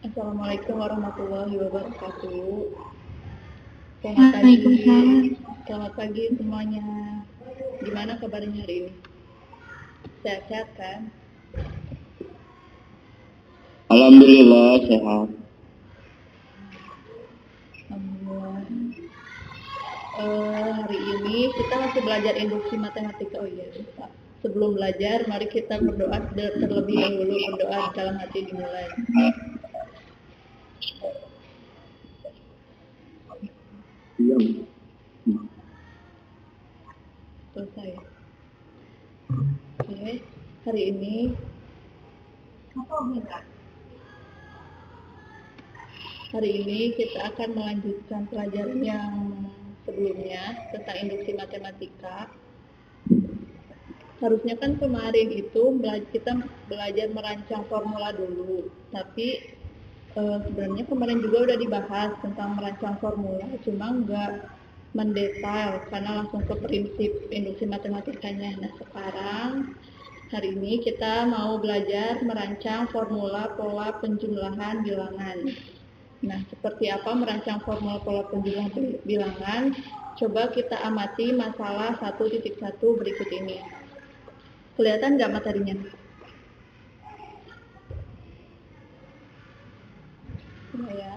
Assalamualaikum warahmatullahi wabarakatuh. Selamat pagi. Selamat pagi semuanya. Gimana kabarnya hari ini? Sehat-sehat kan? Alhamdulillah sehat. Alhamdulillah. Hari ini kita masih belajar induksi matematika. Oh iya, lupa. Sebelum belajar, mari kita berdoa terlebih dahulu. Berdoa dalam hati dimulai. Selesai. Oke, hari ini kita akan melanjutkan pelajaran yang sebelumnya tentang induksi matematika. Harusnya kan kemarin itu kita belajar merancang formula dulu, tapi sebenarnya kemarin juga udah dibahas tentang merancang formula, cuma nggak mendetail karena langsung ke prinsip induksi matematikanya. Nah sekarang hari ini kita mau belajar merancang formula pola penjumlahan bilangan. Nah seperti apa merancang formula pola penjumlahan bilangan? Coba kita amati masalah 1.1 berikut ini. Kelihatan nggak materinya? Nah, ya.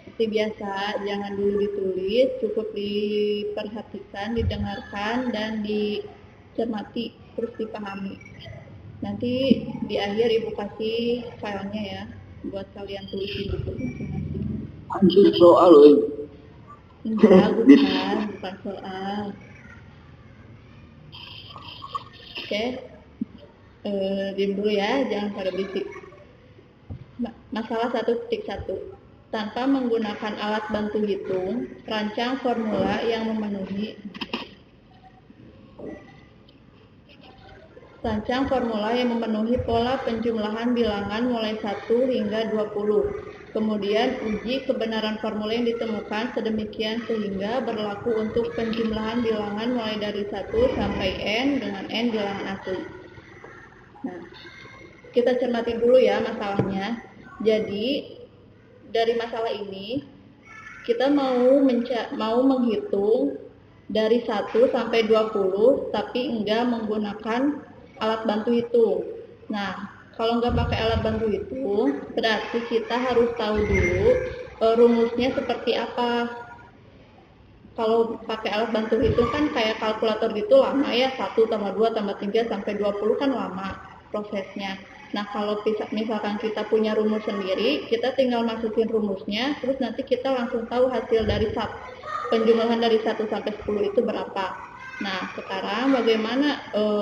Seperti biasa, jangan dulu ditulis, cukup diperhatikan, didengarkan, dan dicermati, terus dipahami. Nanti di akhir Ibu kasih filenya ya, buat kalian tulis di buku masing-masing. Anjir soal loh. Enggak, bukan soal. Oke, diam dulu ya, jangan pada berisik. Masalah 1.1. Tanpa menggunakan alat bantu hitung, rancang formula yang memenuhi pola penjumlahan bilangan mulai 1 hingga 20. Kemudian uji kebenaran formula yang ditemukan sedemikian sehingga berlaku untuk penjumlahan bilangan mulai dari 1 sampai n dengan n bilangan asli. Nah, kita cermati dulu ya masalahnya. Jadi dari masalah ini kita mau menghitung dari 1 sampai 20 tapi enggak menggunakan alat bantu hitung. Nah, kalau enggak pakai alat bantu hitung berarti kita harus tahu dulu rumusnya seperti apa. Kalau pakai alat bantu hitung kan kayak kalkulator gitu lama ya, 1 tambah 2 tambah 3 sampai 20 kan lama prosesnya. Nah kalau misalkan kita punya rumus sendiri, kita tinggal masukin rumusnya, terus nanti kita langsung tahu hasil dari penjumlahan dari 1 sampai 10 itu berapa. Nah sekarang bagaimana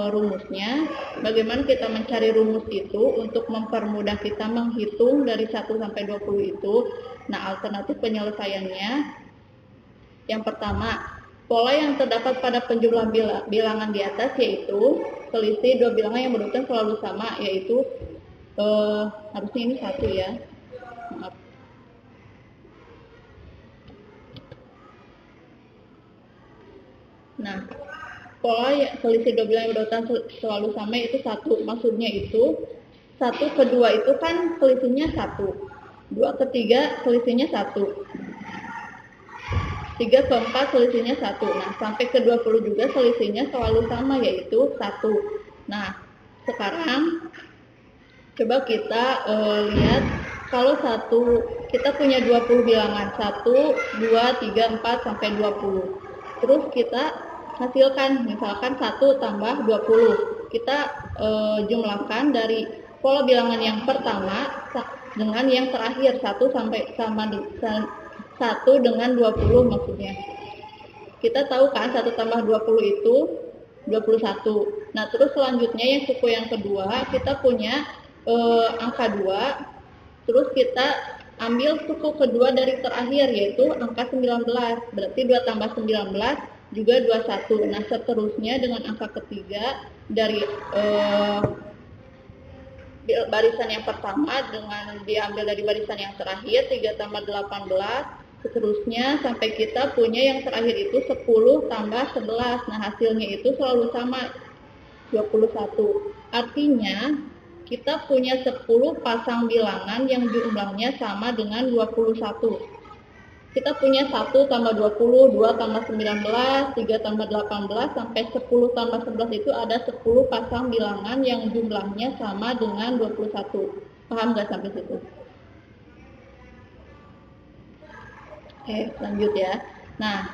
rumusnya, bagaimana kita mencari rumus itu untuk mempermudah kita menghitung dari 1 sampai 20 itu. Nah alternatif penyelesaiannya, yang pertama, pola yang terdapat pada penjumlahan bilangan di atas yaitu selisih dua bilangan yang berurutan selalu sama, yaitu harusnya ini 1 ya, maaf. Nah pola selisih dua bilangan yang berurutan selalu sama itu 1, maksudnya itu 1 ke 2 itu kan selisihnya 1, 2 ke 3 selisihnya 1, 3 ke 4 selisihnya 1. Nah, sampai ke 20 juga selisihnya selalu sama, yaitu 1. Nah, sekarang coba kita lihat kalau kita punya 20 bilangan, 1, 2, 3, 4, sampai 20. Terus kita hasilkan, misalkan 1 tambah 20. Kita jumlahkan dari pola bilangan yang pertama dengan yang terakhir, 1 dengan 20 maksudnya. Kita tahu kan 1 tambah 20 itu 21. Nah terus selanjutnya yang suku yang kedua kita punya angka 2. Terus kita ambil suku kedua dari terakhir yaitu angka 19. Berarti 2 tambah 19 juga 21. Nah seterusnya dengan angka ketiga dari barisan yang pertama dengan diambil dari barisan yang terakhir, 3 tambah 18, seterusnya sampai kita punya yang terakhir itu 10 tambah 11. Nah hasilnya itu selalu sama, 21. Artinya kita punya 10 pasang bilangan yang jumlahnya sama dengan 21. Kita punya 1 tambah 20, 2 tambah 19, 3 tambah 18, sampai 10 tambah 11 itu ada 10 pasang bilangan yang jumlahnya sama dengan 21. Paham nggak sampai situ? Oke, lanjut ya. Nah,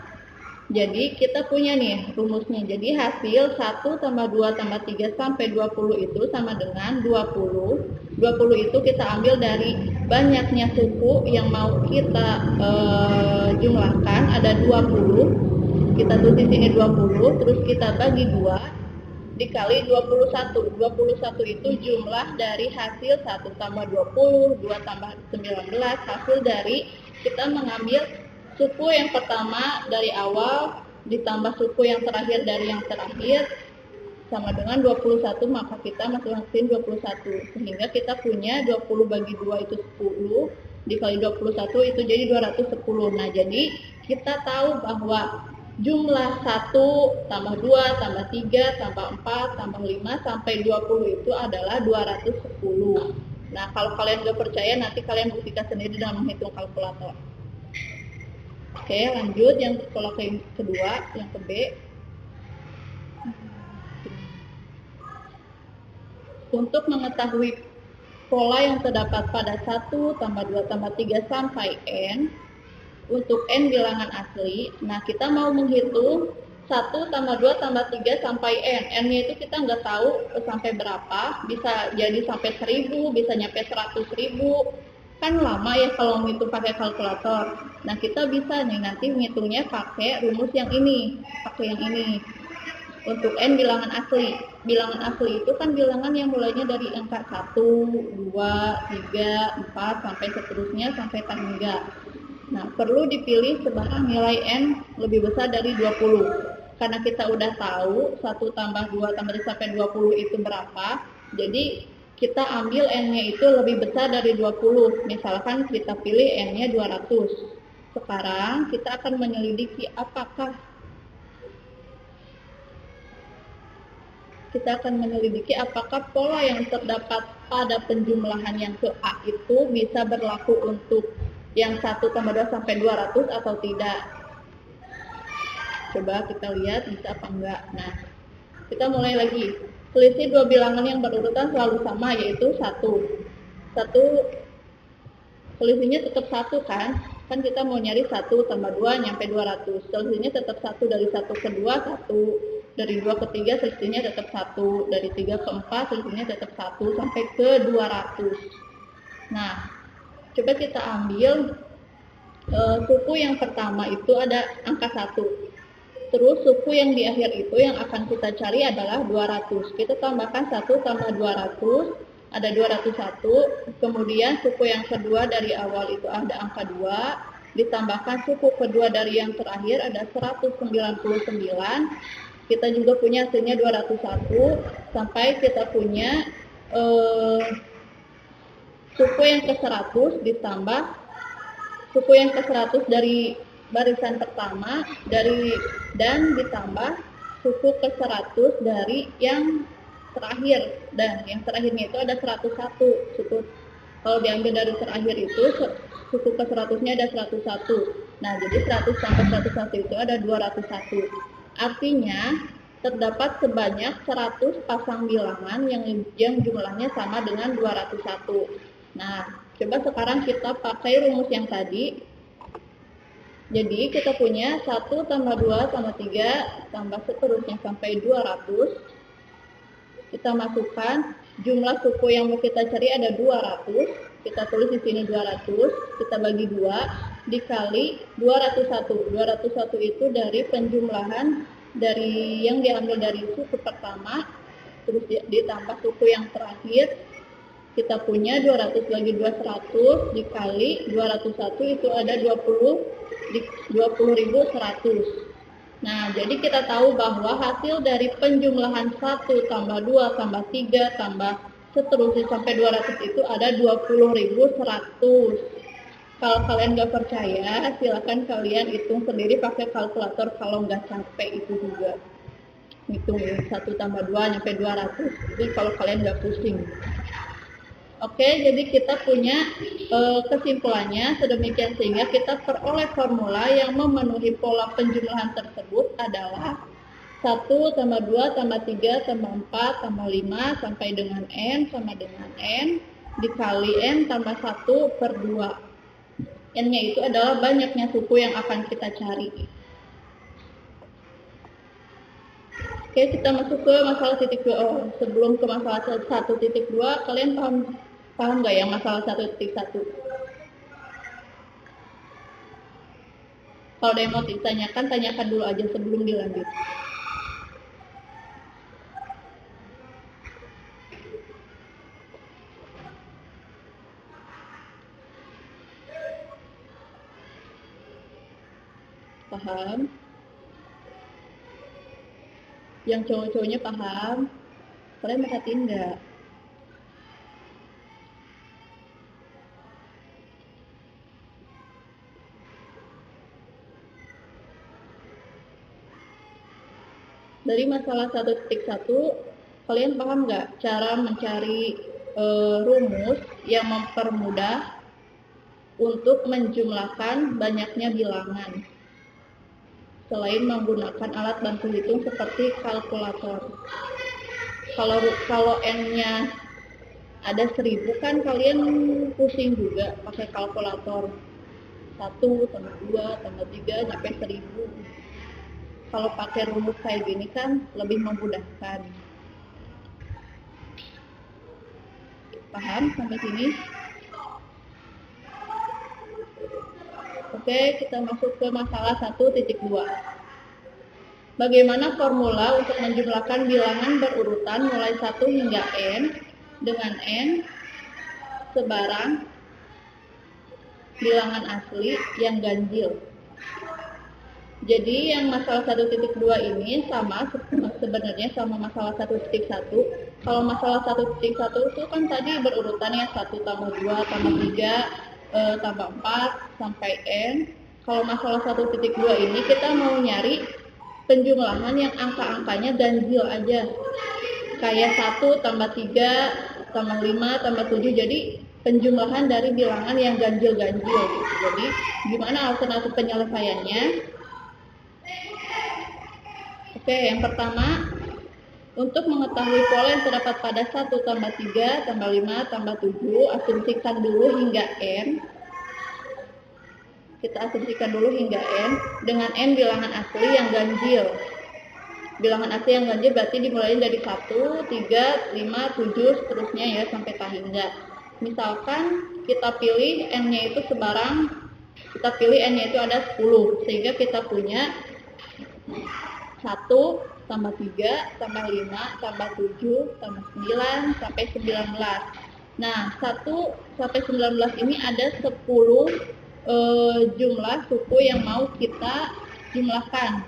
jadi kita punya nih rumusnya. Jadi hasil 1 tambah 2 tambah 3 sampai 20 itu sama dengan 20. 20 itu kita ambil dari banyaknya suku yang mau kita jumlahkan, ada 20. Kita tulis di sini 20, terus kita bagi 2 dikali 21. 21 itu jumlah dari hasil 1 tambah 20, 2 tambah 19, hasil dari kita mengambil suku yang pertama dari awal ditambah suku yang terakhir dari yang terakhir sama dengan 21, maka kita masing-masing 21. Sehingga kita punya 20 bagi 2 itu 10, dikali 21 itu jadi 210. Nah, jadi kita tahu bahwa jumlah 1 tambah 2 tambah 3 tambah 4 tambah 5 sampai 20 itu adalah 210. Nah, kalau kalian nggak percaya, nanti kalian buktikan sendiri dengan menghitung kalkulator. Oke, lanjut yang pola kedua, yang ke B. Untuk mengetahui pola yang terdapat pada 1 tambah 2 tambah 3 sampai N, untuk N bilangan asli, nah kita mau menghitung 1 tambah 2 tambah 3 sampai N. N-nya itu kita nggak tahu sampai berapa, bisa jadi sampai 1000, bisa nyampe 100.000. Kan lama ya kalau ngitung pakai kalkulator. Nah, kita bisa nih nanti ngitungnya pakai rumus yang ini, pakai yang ini. Untuk N bilangan asli. Bilangan asli itu kan bilangan yang mulainya dari angka 1, 2, 3, 4 sampai seterusnya sampai tangga. Nah, perlu dipilih sebarang nilai N lebih besar dari 20. Karena kita udah tahu 1 tambah 2 tambah 3 sampai 20 itu berapa. Jadi kita ambil N-nya itu lebih besar dari 20. Misalkan kita pilih N-nya 200. Sekarang kita akan menyelidiki apakah pola yang terdapat pada penjumlahan yang ke A itu bisa berlaku untuk yang 1 tambah 2 sampai 200 atau tidak. Coba kita lihat bisa apa enggak. Nah, kita mulai lagi. Selisih dua bilangan yang berurutan selalu sama, yaitu 1. Selisihnya tetap 1 kan? Kan kita mau nyari 1 tambah 2 nyampe 200. Selisihnya tetap 1, dari 1 ke 2 1, dari 2 ke 3 selisihnya tetap 1, dari 3 ke 4 selisihnya tetap 1 sampai ke 200. Nah, coba kita ambil suku yang pertama itu ada angka 1. Terus suku yang di akhir itu yang akan kita cari adalah 200. Kita tambahkan 1 tambah 200, ada 201. Kemudian suku yang kedua dari awal itu ada angka 2. Ditambahkan suku kedua dari yang terakhir ada 199. Kita juga punya hasilnya 201. Sampai kita punya suku yang ke 100 ditambah suku yang ke 100 dari barisan pertama dan ditambah suku ke 100 dari yang terakhir, dan yang terakhirnya itu ada 101 suku. Kalau diambil dari terakhir itu suku ke 100-nya ada 101. Nah, jadi 100 tambah 101 itu ada 201. Artinya terdapat sebanyak 100 pasang bilangan yang jumlahnya sama dengan 201. Nah, coba sekarang kita pakai rumus yang tadi. Jadi kita punya 1 tambah 2 tambah 3 tambah seterusnya sampai 200. Kita masukkan jumlah suku yang mau kita cari ada 200. Kita tulis di sini 200, kita bagi 2 dikali 201. 201 itu dari penjumlahan dari yang diambil dari suku pertama terus ditambah suku yang terakhir. Kita punya 200 bagi 2 100 dikali 201 itu ada 20.100. Nah, jadi kita tahu bahwa hasil dari penjumlahan 1 tambah 2 tambah 3 tambah seterusnya sampai 200 itu ada 20.100. Kalau kalian nggak percaya, silakan kalian hitung sendiri pakai kalkulator kalau nggak capek itu juga. Hitung 1 tambah 2 sampai 200. Jadi kalau kalian nggak pusing. Oke, jadi kita punya kesimpulannya sedemikian sehingga kita peroleh formula yang memenuhi pola penjumlahan tersebut adalah 1 tambah 2 tambah 3 tambah 4 tambah 5 sampai dengan N sama dengan N dikali N tambah 1 per 2. N-nya itu adalah banyaknya suku yang akan kita cari. Oke, kita masuk ke masalah titik 2. Oh, sebelum ke masalah 1.2, kalian paham nggak yang masalah 1.1? Kalau ada yang mau ditanyakan, tanyakan dulu aja sebelum dilanjut. Paham? Yang cowok-cowoknya paham? Kalian merhatiin nggak? Dari masalah 1.1, kalian paham nggak cara mencari rumus yang mempermudah untuk menjumlahkan banyaknya bilangan selain menggunakan alat bantu hitung seperti kalkulator? Kalau N-nya ada 1000 kan kalian pusing juga pakai kalkulator. 1 tambah 2 tambah 3 sampai 1000. Kalau pakai rumus kayak gini kan lebih memudahkan. Paham sampai sini? Oke, kita masuk ke masalah 1.2. Bagaimana formula untuk menjumlahkan bilangan berurutan mulai 1 hingga N dengan N sebarang bilangan asli yang ganjil? Jadi yang masalah 1.2 ini sama sebenarnya sama masalah 1.1. Kalau masalah 1.1 itu kan tadi berurutan ya 1 tambah 2 tambah 3 tambah 4 sampai N. Kalau masalah 1.2 ini kita mau nyari penjumlahan yang angka-angkanya ganjil aja. Kayak 1 tambah 3 tambah 5 tambah 7. Jadi penjumlahan dari bilangan yang ganjil-ganjil gitu. Jadi gimana alternatif penyelesaiannya? Oke, yang pertama, untuk mengetahui pola yang terdapat pada 1 tambah 3 tambah 5 tambah 7, asumsikan dulu hingga N. Kita asumsikan dulu hingga N dengan N bilangan asli yang ganjil. Bilangan asli yang ganjil berarti dimulai dari 1, 3, 5, 7, seterusnya ya sampai tak hingga. Misalkan kita pilih N-nya itu sebarang, kita pilih N-nya itu ada 10, sehingga kita punya 1 tambah 3 tambah 5 tambah 7 tambah 9 sampai 19. Nah, 1 sampai 19 ini ada 10 jumlah suku yang mau kita jumlahkan.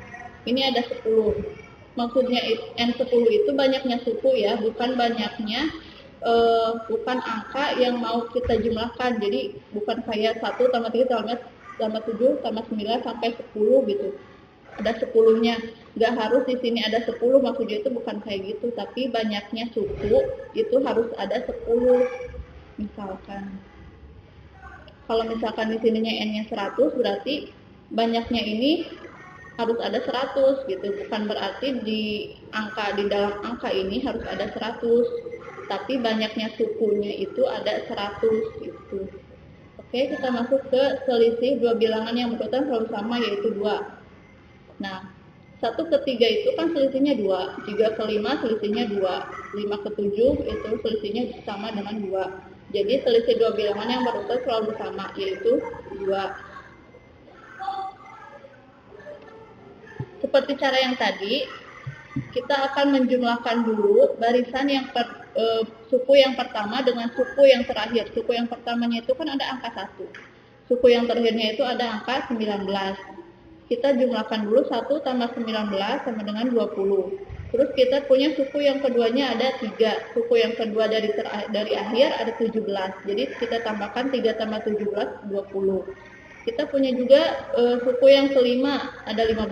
Ini ada 10. Maksudnya N10 itu banyaknya suku ya, bukan banyaknya bukan angka yang mau kita jumlahkan. Jadi bukan kayak 1 tambah 3 tambah 7 tambah 9 sampai 10 gitu. Ada 10-nya. Nggak harus di sini ada 10, maksudnya itu bukan kayak gitu, tapi banyaknya suku itu harus ada 10. Misalkan kalau misalkan di sininya N-nya 100, berarti banyaknya ini harus ada 100 gitu. Bukan berarti di dalam angka ini harus ada 100, tapi banyaknya sukunya itu ada 100 gitu. Oke, kita masuk ke selisih dua bilangan yang berurutan selalu sama, yaitu 2. Nah, 1 ke 3 itu kan selisihnya 2, 3 ke 5 selisihnya 2, 5 ke 7 itu selisihnya sama dengan 2. Jadi selisih dua bilangan yang berurutan selalu sama, yaitu 2. Seperti cara yang tadi, kita akan menjumlahkan dulu barisan yang suku yang pertama dengan suku yang terakhir. Suku yang pertamanya itu kan ada angka 1. Suku yang terakhirnya itu ada angka 19. Kita jumlahkan dulu 1 tambah 19 sama dengan 20. Terus kita punya suku yang keduanya ada 3. Suku yang kedua dari akhir ada 17. Jadi kita tambahkan 3 tambah 17, 20. Kita punya juga suku yang kelima ada 15.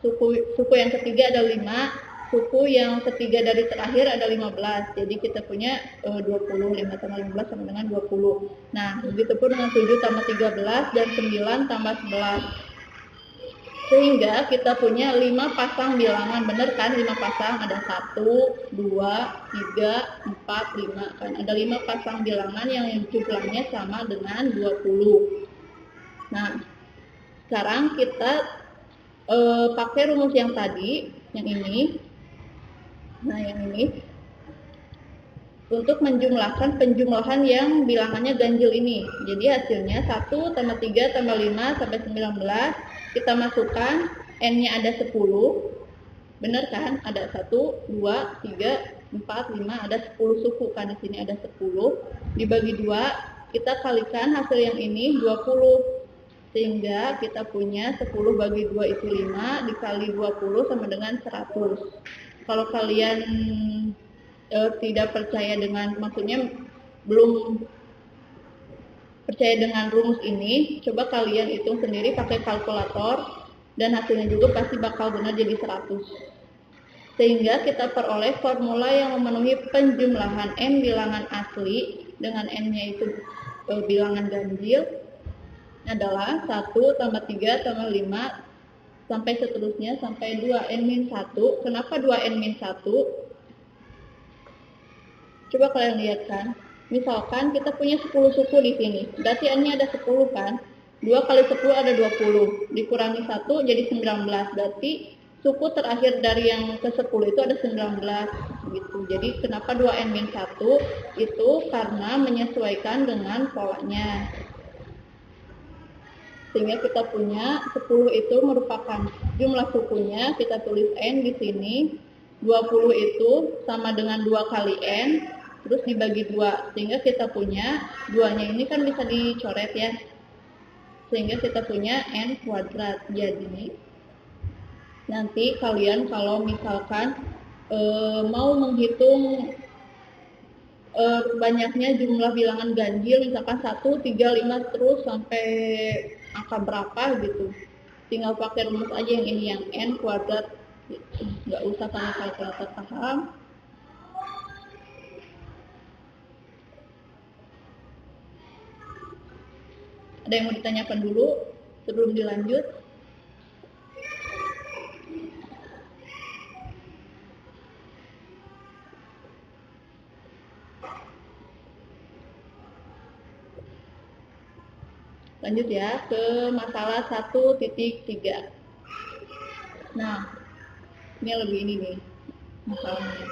Suku yang ketiga ada 5. suku yang ketiga dari terakhir ada 15. Jadi kita punya 20. 5 tambah 15 sama dengan 20. Nah, begitupun dengan 7 tambah 13 dan 9 tambah 11. Sehingga kita punya 5 pasang bilangan. Bener kan? 5 pasang. Ada 1, 2, 3, 4, 5. Kan ada 5 pasang bilangan yang jumlahnya sama dengan 20. Nah, sekarang kita pakai rumus yang tadi, yang ini. Nah, yang ini untuk menjumlahkan penjumlahan yang bilangannya ganjil ini. Jadi hasilnya 1 tambah 3 tambah 5 sampai 19. Kita masukkan N-nya ada 10. Benar kan? Ada 1, 2, 3, 4, 5, ada 10 suku kan di sini ada 10. Dibagi 2, kita kalikan hasil yang ini 20. Sehingga kita punya 10 bagi 2 itu 5, dikali 20 sama dengan 100. Kalau kalian tidak percaya dengan, maksudnya belum percaya dengan rumus ini, coba kalian hitung sendiri pakai kalkulator dan hasilnya juga pasti bakal benar jadi 100. Sehingga kita peroleh formula yang memenuhi penjumlahan N bilangan asli dengan N-nya itu bilangan ganjil adalah 1 tambah 3 tambah 5 sampai seterusnya sampai 2n-1. Kenapa 2n-1? Coba kalian lihat kan. Misalkan kita punya 10 suku di sini. Berarti n-nya ada 10 kan? 2 kali 10 ada 20. Dikurangi 1 jadi 19. Berarti suku terakhir dari yang ke 10 itu ada 19 gitu. Jadi kenapa 2n-1? Itu karena menyesuaikan dengan polanya. Sehingga kita punya 10 itu merupakan jumlah sukunya, kita tulis N di sini. 20 itu sama dengan 2 kali N, terus dibagi 2. Sehingga kita punya 2-nya ini kan bisa dicoret ya. Sehingga kita punya N kuadrat. Jadi nanti kalian kalau misalkan mau menghitung banyaknya jumlah bilangan ganjil, misalkan 1, 3, 5 terus sampai angka berapa gitu, tinggal pakai rumus aja yang ini, yang N kuadrat gitu. Nggak usah pakai kalkulator, paham? Ada yang mau ditanyakan dulu sebelum dilanjut? Lanjut ya ke masalah 1.3. Nah, ini lebih ini nih masalahnya.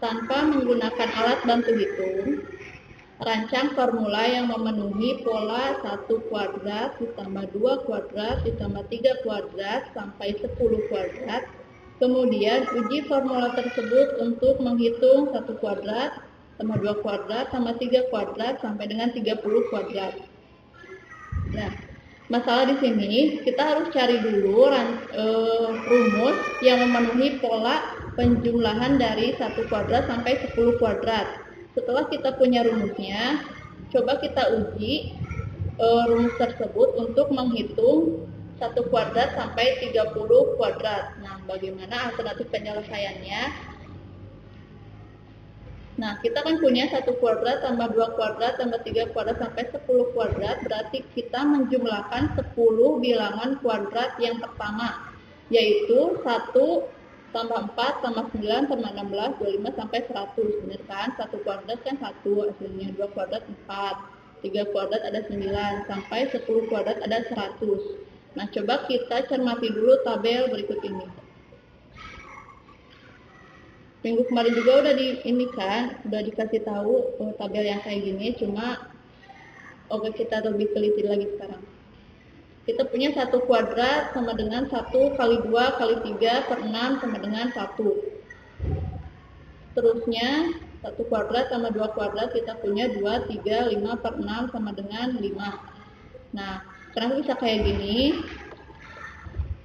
Tanpa menggunakan alat bantu hitung, rancang formula yang memenuhi pola 1 kuadrat ditambah 2 kuadrat ditambah 3 kuadrat sampai 10 kuadrat. Kemudian uji formula tersebut untuk menghitung 1 kuadrat tambah 2 kuadrat tambah 3 kuadrat sampai dengan 30 kuadrat. Nah, masalah di sini kita harus cari dulu rumus yang memenuhi pola penjumlahan dari 1 kuadrat sampai 10 kuadrat. Setelah kita punya rumusnya, coba kita uji rumus tersebut untuk menghitung 1 kuadrat sampai 30 kuadrat. Nah, bagaimana alternatif penyelesaiannya? Nah, kita kan punya 1 kuadrat tambah 2 kuadrat tambah 3 kuadrat sampai 10 kuadrat, berarti kita menjumlahkan 10 bilangan kuadrat yang pertama, yaitu 1 tambah 4 tambah 9 tambah 16, 25 sampai 100. Benar kan? 1 kuadrat kan 1 hasilnya, 2 kuadrat 4, 3 kuadrat ada 9, sampai 10 kuadrat ada 100. Nah, coba kita cermati dulu tabel berikut ini. Minggu kemarin juga udah udah dikasih tahu tabel yang kayak gini, cuma kita lebih teliti lagi sekarang. Kita punya 1 kuadrat sama dengan 1 kali 2 kali 3 per 6 sama dengan 1. Terusnya 1 kuadrat sama 2 kuadrat kita punya 2, 3, 5 per 6 sama dengan 5. Nah, kenapa bisa kayak gini?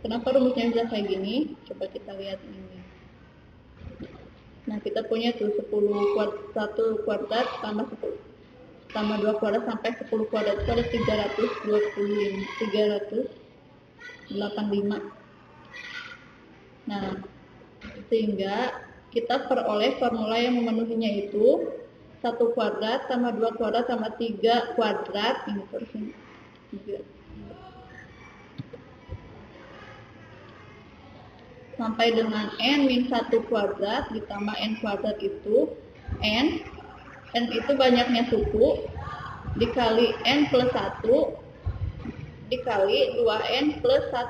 Kenapa rumusnya bisa kayak gini? Coba kita lihat ini. Nah, kita punya tuh 1 kuadrat tambah 2 kuadrat sampai 10 kuadrat itu ada 385. Nah, sehingga kita peroleh formula yang memenuhinya itu 1 kuadrat tambah 2 kuadrat tambah 3 kuadrat ini terus ini 3 sampai dengan n min 1 kuadrat ditambah n kuadrat itu n itu banyaknya suku dikali n plus 1 dikali 2n plus 1.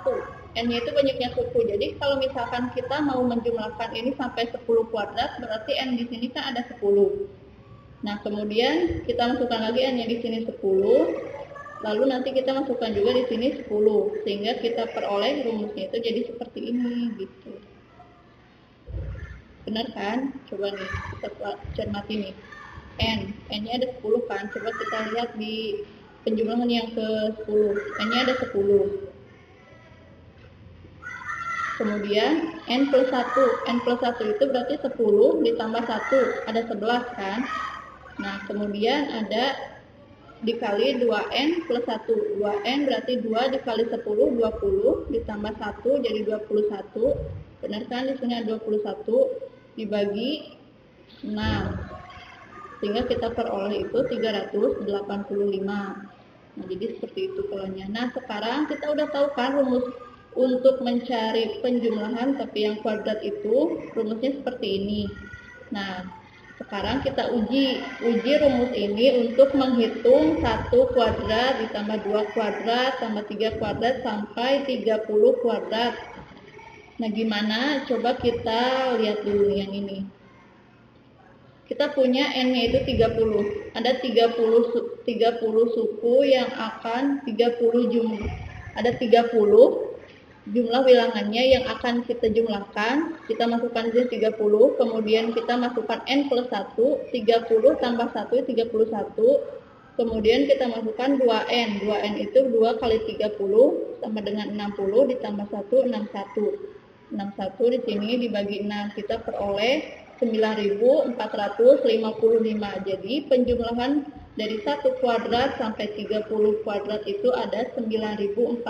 N-nya itu banyaknya suku. Jadi kalau misalkan kita mau menjumlahkan ini sampai 10 kuadrat, berarti n di sini kan ada 10. Nah, kemudian kita masukkan lagi n-nya di sini 10. Lalu nanti kita masukkan juga di sini 10, sehingga kita peroleh rumusnya itu jadi seperti ini gitu. Benar kan? Coba nih kita cermati nih. N-nya ada 10 kan? Coba kita lihat di penjumlahan yang ke-10. N-nya ada 10. Kemudian n plus 1. N plus 1 itu berarti 10 ditambah 1. Ada 11 kan? Nah, kemudian ada dikali 2n plus 1. 2n berarti 2 dikali 10, 20. Ditambah 1 jadi 21. Benar kan? Di sini ada 21. Dibagi 6. Sehingga kita peroleh itu 385. Nah, jadi seperti itu polanya. Nah, sekarang kita udah tahu kan rumus untuk mencari penjumlahan tapi yang kuadrat itu rumusnya seperti ini. Nah, sekarang kita uji rumus ini untuk menghitung 1 kuadrat ditambah 2 kuadrat tambah 3 kuadrat sampai 30 kuadrat. Nah, gimana? Coba kita lihat dulu yang ini. Kita punya n-nya itu 30. Ada 30 suku yang akan 30 jumlah. Ada 30 jumlah bilangannya yang akan kita jumlahkan. Kita masukkan di sini 30, kemudian kita masukkan n plus 1, 30 tambah 1 31. Kemudian kita masukkan 2n. 2n itu 2 kali 30 sama dengan 60 ditambah 1 61. 61 di sini dibagi 6 kita peroleh 9.455. Jadi penjumlahan dari 1 kuadrat sampai 30 kuadrat itu ada 9.455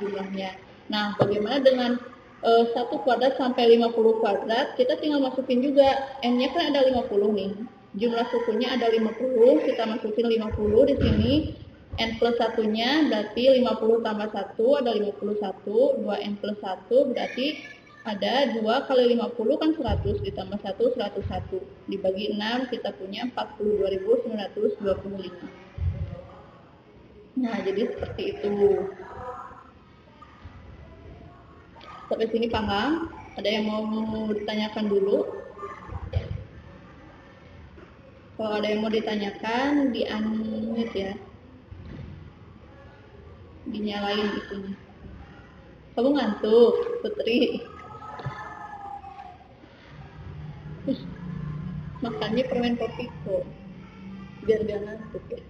jumlahnya. Nah, bagaimana dengan 1 kuadrat sampai 50 kuadrat? Kita tinggal masukin juga. N-nya kan ada 50 nih. Jumlah sukunya ada 50, kita masukin 50 di sini. N plus 1-nya berarti 50 tambah 1 ada 51, 2N plus 1 berarti ada 2 kali 50 kan 100 ditambah 1 101 dibagi 6 kita punya 42.925. Nah, jadi seperti itu. Sampai sini paham? Ada yang mau ditanyakan dulu? Kalau ada yang mau ditanyakan di-unmute ya. Dinyalain itunya. Kamu ngantuk, Putri? Makannya permen kopi kok, biar gak ngantuk ya.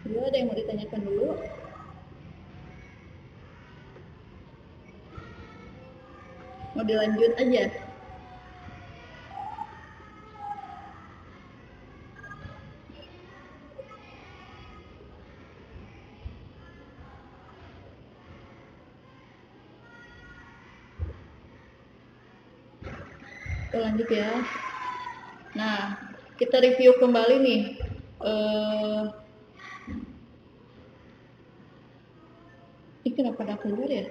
Jadi ada yang mau ditanyakan dulu? Mau dilanjut aja? Lanjut ya. Nah, kita review kembali nih. Ini kenapa ada keluar ya?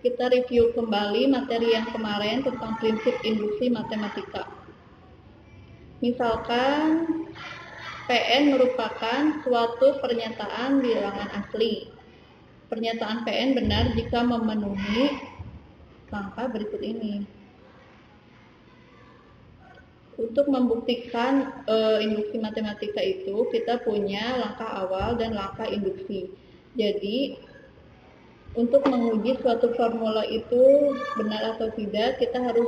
Kita review kembali materi yang kemarin tentang prinsip induksi matematika. Misalkan PN merupakan suatu pernyataan bilangan asli. Pernyataan PN benar jika memenuhi langkah berikut ini. Untuk membuktikan induksi matematika itu kita punya langkah awal dan langkah induksi. Jadi untuk menguji suatu formula itu benar atau tidak kita harus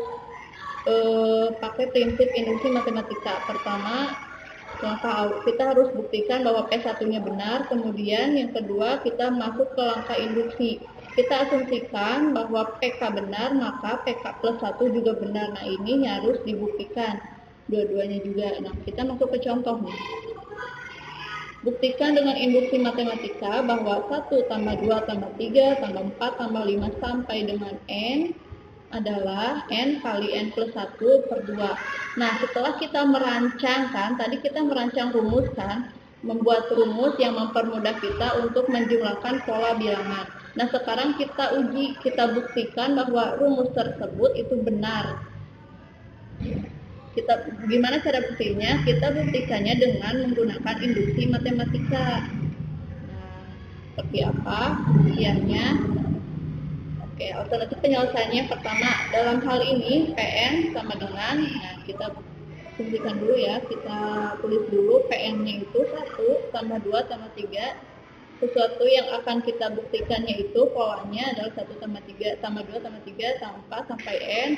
pakai prinsip induksi matematika. Pertama, langkah awal kita harus buktikan bahwa P1-nya benar, kemudian yang kedua kita masuk ke langkah induksi. Kita asumsikan bahwa PK benar, maka PK plus 1 juga benar. Nah, ini harus dibuktikan dua-duanya juga. Nah, kita masuk ke contoh nih. Buktikan dengan induksi matematika bahwa 1 tambah 2 tambah 3 tambah 4 tambah 5 sampai dengan N adalah N kali N plus 1 per 2. Nah, setelah kita merancang kan, tadi kita merancang rumus kan, membuat rumus yang mempermudah kita untuk menjumlahkan pola bilangan. Nah, sekarang kita uji, kita buktikan bahwa rumus tersebut itu benar. Gimana cara buktinya? Kita buktikannya dengan menggunakan induksi matematika. Nah, seperti apa buktiannya? Oke, alternatif penyelesaiannya pertama, dalam hal ini PN sama dengan, nah kita buktikan dulu ya, kita tulis dulu PN-nya itu 1 tambah 2 tambah 3. Sesuatu yang akan kita buktikannya itu polanya adalah 1 tambah 3 tambah 2 tambah 3 tambah 4 sampai N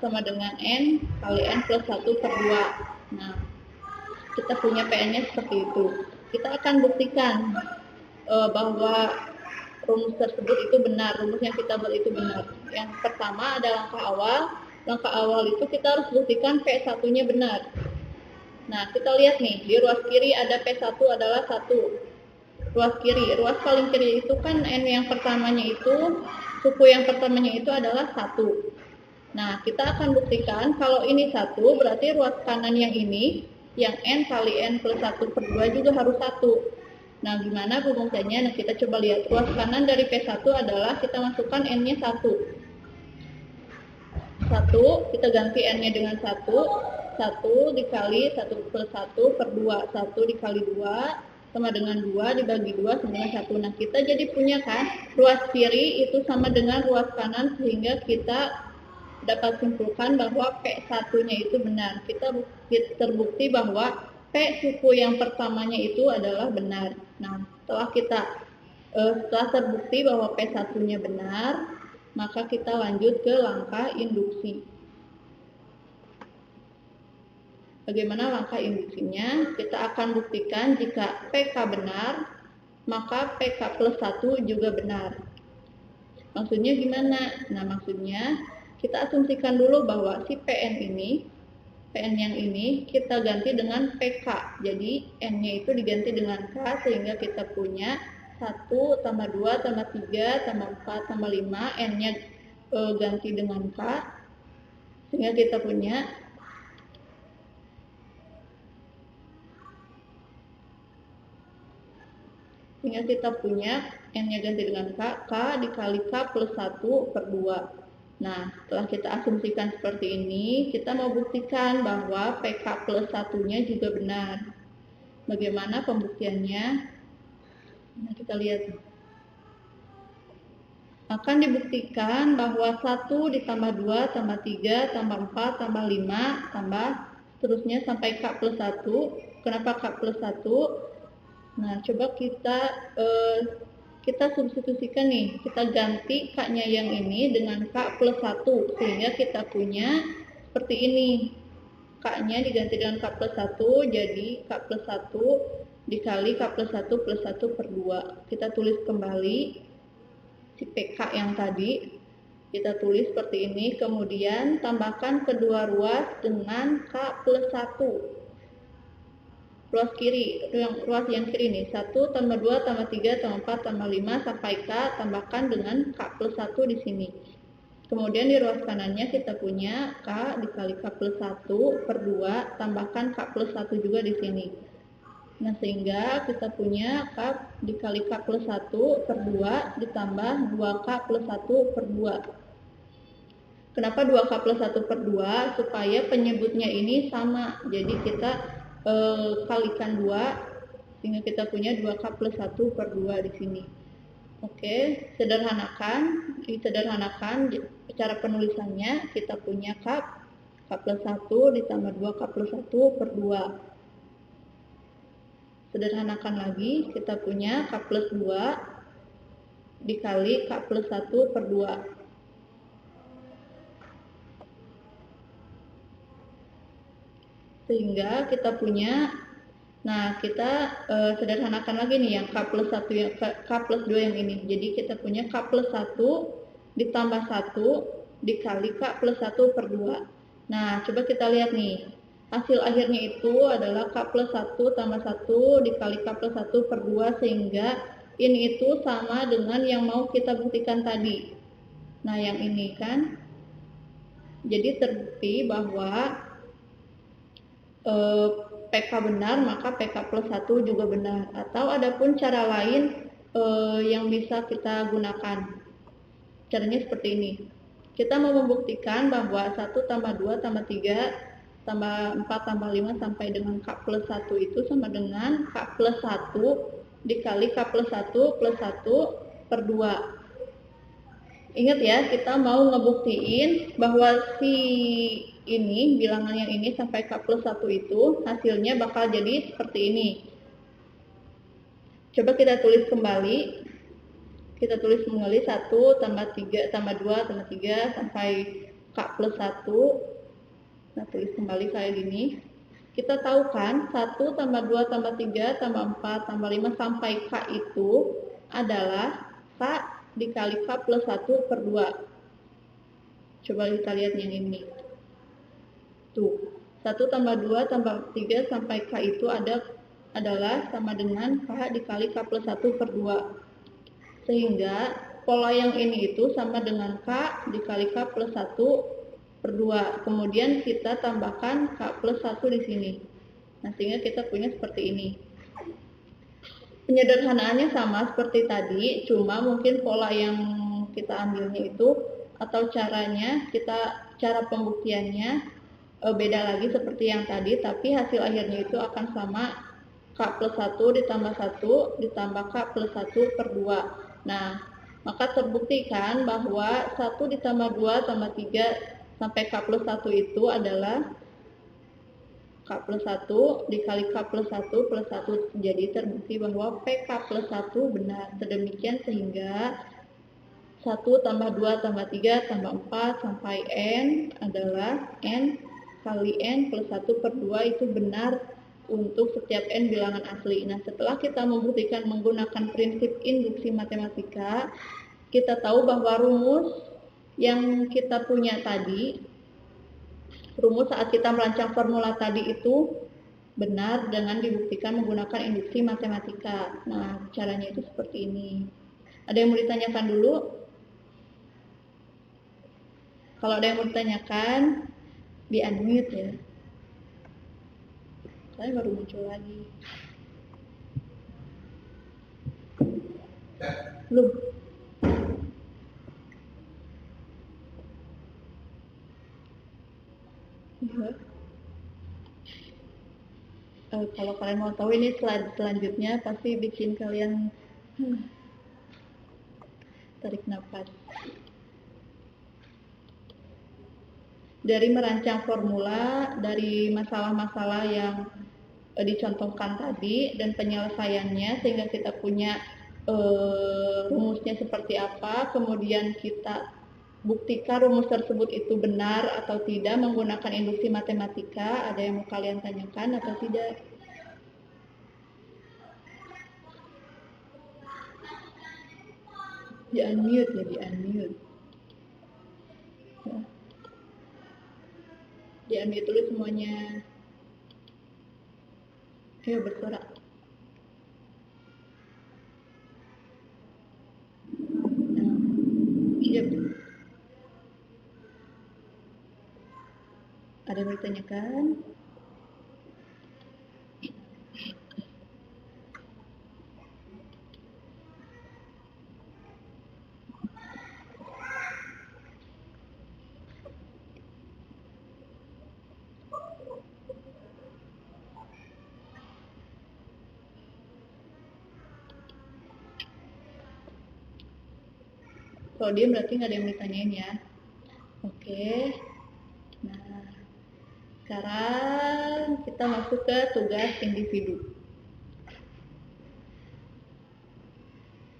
sama dengan N kali N plus 1 per 2. Nah, kita punya PN-nya seperti itu. Kita akan buktikan bahwa rumus tersebut itu benar, rumus yang kita buat itu benar. Yang pertama ada langkah awal. Langkah awal itu kita harus buktikan P1-nya benar. Nah, kita lihat nih, di ruas kiri ada P1 adalah 1. Ruas kiri, ruas paling kiri itu kan N yang pertamanya itu, suku yang pertamanya itu adalah 1. Nah, kita akan buktikan kalau ini 1, berarti ruas kanan yang ini, yang N kali N plus 1 per 2 juga harus 1. Nah, gimana rumusannya? Nah, kita coba lihat. Ruas kanan dari P1 adalah kita masukkan N-nya 1. 1, kita ganti N-nya dengan 1. 1 dikali 1 plus 1 per 2. 1 dikali 2 sama dengan 2 dibagi 2 sama dengan 1. Nah, kita jadi punya kan, ruas kiri itu sama dengan ruas kanan sehingga kita dapat simpulkan bahwa P1-nya itu benar. Kita terbukti bahwa P suku yang pertamanya itu adalah benar. Nah, setelah terbukti bahwa P1-nya benar, maka kita lanjut ke langkah induksi. Bagaimana langkah induksinya? Kita akan buktikan jika PK benar, maka PK plus 1 juga benar. Maksudnya gimana? Nah, maksudnya kita asumsikan dulu bahwa si PN yang ini kita ganti dengan PK. Jadi N-nya itu diganti dengan K sehingga kita punya 1 tambah 2 tambah 3 tambah 4 tambah 5. N-nya ganti dengan K sehingga kita punya N-nya ganti dengan K dikali K plus 1 per 2. Nah, setelah kita asumsikan seperti ini, kita mau buktikan bahwa PK plus 1-nya juga benar. Bagaimana pembuktiannya? Nah, kita lihat. Akan dibuktikan bahwa 1 ditambah 2 tambah 3 tambah 4 tambah 5 tambah seterusnya sampai K plus 1. Kenapa K plus 1? Nah, coba kita substitusikan nih, kita ganti K-nya yang ini dengan K plus 1 sehingga kita punya seperti ini. K-nya diganti dengan K plus 1 jadi K plus 1 dikali K plus 1 plus 1 per 2. Kita tulis kembali si PK yang tadi, kita tulis seperti ini, kemudian tambahkan kedua ruas dengan K plus 1. Ruas yang kiri nih, 1 tambah 2 tambah 3 tambah 4 tambah 5 sampai K, tambahkan dengan K plus 1 di sini. Kemudian di ruas kanannya kita punya K dikali K plus 1 per 2, tambahkan K plus 1 juga di sini. Nah, sehingga kita punya K dikali K plus 1 per 2 ditambah 2K plus 1 per 2. Kenapa 2K plus 1 per 2? Supaya penyebutnya ini sama, jadi kita kalikan 2 sehingga kita punya 2K plus 1 per 2 di sini. Oke, sederhanakan cara penulisannya, kita punya K plus 1 ditambah 2K plus 1 per 2. Sederhanakan lagi, kita punya K plus 2 dikali K plus 1 per 2. Sehingga kita punya, nah kita sederhanakan lagi nih yang K plus 1 yang K plus 2 yang ini. Jadi kita punya K plus 1 ditambah 1 dikali K plus 1 per 2. Nah, coba kita lihat nih. hasil akhirnya itu adalah K plus 1 tambah 1 dikali K plus 1 per 2, sehingga ini itu sama dengan yang mau kita buktikan tadi. Nah, yang ini kan, jadi terbukti bahwa PK benar, maka PK plus 1 juga benar. Atau ada pun cara lain yang bisa kita gunakan. Caranya seperti ini. Kita mau membuktikan bahwa 1 tambah 2 tambah 3 tambah 4 tambah 5 sampai dengan K plus 1 itu sama dengan K plus 1 dikali K plus 1 plus 1 per 2. Ingat ya, kita mau ngebuktiin bahwa si ini, bilangan yang ini sampai K plus 1 itu hasilnya bakal jadi seperti ini. Coba kita tulis kembali. Kita tulis kembali 1 tambah 3 tambah 2 tambah 3 sampai K plus 1. Nah, tulis kembali kayak gini. Kita tahu kan 1 tambah 2 tambah 3 tambah 4 tambah 5 sampai K itu adalah K dikali K plus 1 per 2. Coba kita lihat yang ini. Tuh, 1 tambah 2 tambah 3 sampai K itu adalah sama dengan K dikali K plus 1 per 2. Sehingga pola yang ini itu sama dengan K dikali K plus 1 per 2. Kemudian kita tambahkan K plus 1 di sini. Nah, sehingga kita punya seperti ini. Penyederhanaannya sama seperti tadi, cuma mungkin pola yang kita ambilnya itu atau cara pembuktiannya beda lagi seperti yang tadi, tapi hasil akhirnya itu akan sama K plus 1 ditambah 1 ditambah K plus 1 per 2. Nah, maka terbuktikan bahwa 1 ditambah 2 tambah 3 sampai K plus 1 itu adalah K plus 1 dikali K plus 1 plus 1. Jadi terbukti bahwa PK plus 1 benar. Sedemikian sehingga 1 tambah 2 tambah 3 tambah 4 sampai N adalah N kali N plus 1 per 2 itu benar untuk setiap N bilangan asli. Nah, setelah kita membuktikan menggunakan prinsip induksi matematika, kita tahu bahwa rumus yang kita punya tadi, rumus saat kita merancang formula tadi itu benar dengan dibuktikan menggunakan induksi matematika. Nah, caranya itu seperti ini. Ada yang mau ditanyakan dulu? Kalau ada yang mau ditanyakan, di-unmute ya. Saya baru muncul lagi. Belum. Kalau kalian mau tahu ini slide selanjutnya pasti bikin kalian tarik nafas. Dari merancang formula, dari masalah-masalah yang dicontohkan tadi dan penyelesaiannya sehingga kita punya rumusnya seperti apa, kemudian kita buktikan rumus tersebut itu benar atau tidak menggunakan induksi matematika. Ada yang mau kalian tanyakan atau tidak? Di-unmute ya, di-unmute. Ya. Di-unmute dulu semuanya. Ayo bersuara. Siap. Ada yang ditanyakan? Kalau dia berarti nggak ada yang ditanyain ya. Oke. Nah, sekarang kita masuk ke tugas individu.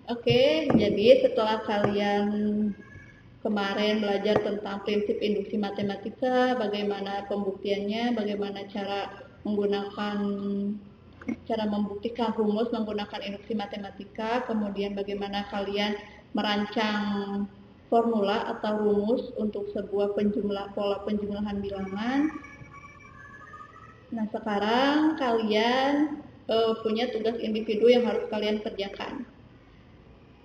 Oke, jadi setelah kalian kemarin belajar tentang prinsip induksi matematika, bagaimana pembuktiannya, bagaimana cara membuktikan rumus menggunakan induksi matematika, kemudian bagaimana kalian merancang formula atau rumus untuk sebuah pola penjumlahan bilangan. Nah, sekarang kalian punya tugas individu yang harus kalian kerjakan.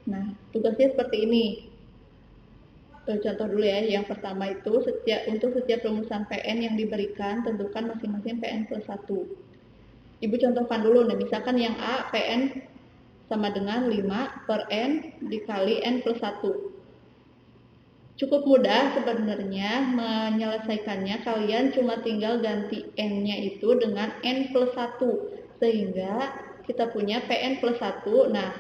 Nah, tugasnya seperti ini. Contoh dulu ya, yang pertama itu untuk setiap rumusan PN yang diberikan, tentukan masing-masing PN plus 1. Ibu contohkan dulu, nih, misalkan yang A, PN sama dengan 5 per N dikali N plus 1. Cukup mudah sebenarnya menyelesaikannya, kalian cuma tinggal ganti N-nya itu dengan N plus 1. Sehingga kita punya PN plus 1, nah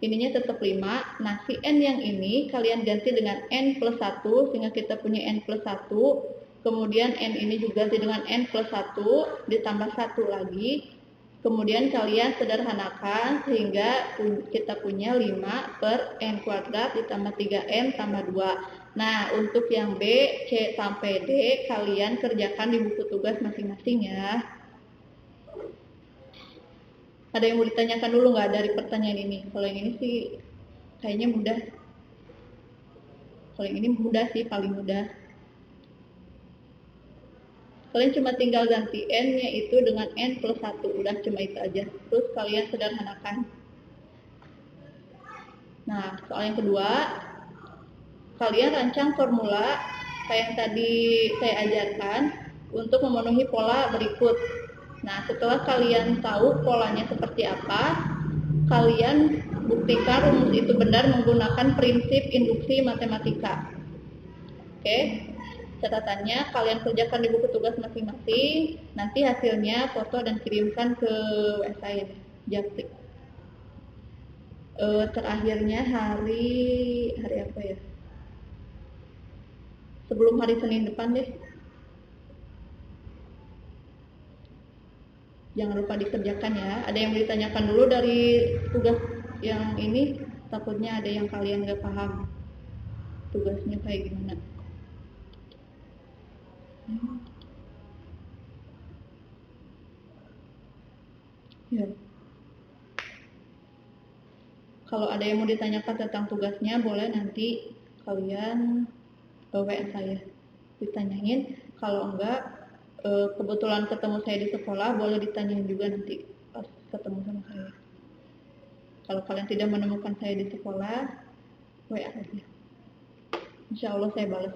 ininya tetap 5, nah si N yang ini kalian ganti dengan N plus 1, sehingga kita punya N plus 1, kemudian N ini juga ganti dengan N plus 1, ditambah 1 lagi, kemudian kalian sederhanakan sehingga kita punya 5 per N kuadrat ditambah 3N tambah 2. Nah, untuk yang B, C sampai D kalian kerjakan di buku tugas masing-masing ya. Ada yang mau ditanyakan dulu nggak dari pertanyaan ini? Kalau yang ini sih kayaknya mudah. Kalau yang ini mudah sih, paling mudah. Kalian cuma tinggal ganti N-nya itu dengan N plus 1. Udah cuma itu aja. Terus kalian sederhanakan. Nah, soal yang kedua, kalian rancang formula kayak yang tadi saya ajarkan untuk memenuhi pola berikut. Nah, setelah kalian tahu polanya seperti apa, kalian buktikan rumus itu benar menggunakan prinsip induksi matematika. Oke, catatannya kalian kerjakan di buku tugas masing-masing, nanti hasilnya foto dan kirimkan ke WA saya, Japrik. Terakhirnya hari apa ya? Sebelum hari Senin depan deh. Jangan lupa dikerjakan ya. Ada yang ditanyakan dulu dari tugas yang ini, takutnya ada yang kalian gak paham tugasnya kayak gimana. Ya. Kalau ada yang mau ditanyakan tentang tugasnya, boleh nanti kalian WA saya ditanyain. Kalau enggak, kebetulan ketemu saya di sekolah, boleh ditanyain juga nanti pas ketemu sama saya. Kalau kalian tidak menemukan saya di sekolah, WA aja. Insya Allah saya balas.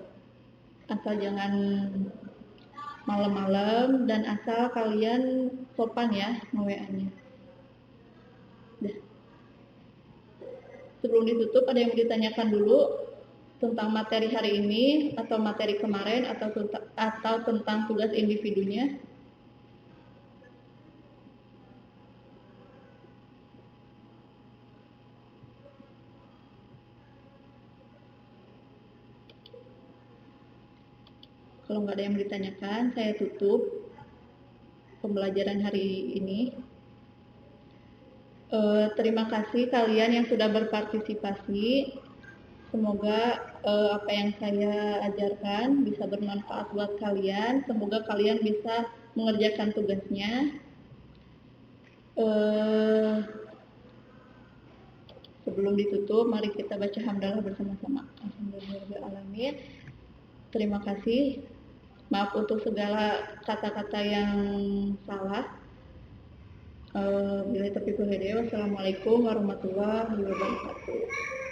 Asal jangan malam-malam dan asal kalian sopan ya nge-WA-nya. Sebelum ditutup, ada yang mau ditanyakan dulu tentang materi hari ini atau materi kemarin atau tentang tugas individunya? Kalau nggak ada yang ditanyakan, saya tutup pembelajaran hari ini. Terima kasih kalian yang sudah berpartisipasi. Semoga apa yang saya ajarkan bisa bermanfaat buat kalian. Semoga kalian bisa mengerjakan tugasnya. Sebelum ditutup, mari kita baca hamdalah bersama-sama. Alhamdulillahirrahmanirrahim. Terima kasih. Maaf untuk segala kata-kata yang salah. Wassalamualaikum warahmatullahi wabarakatuh.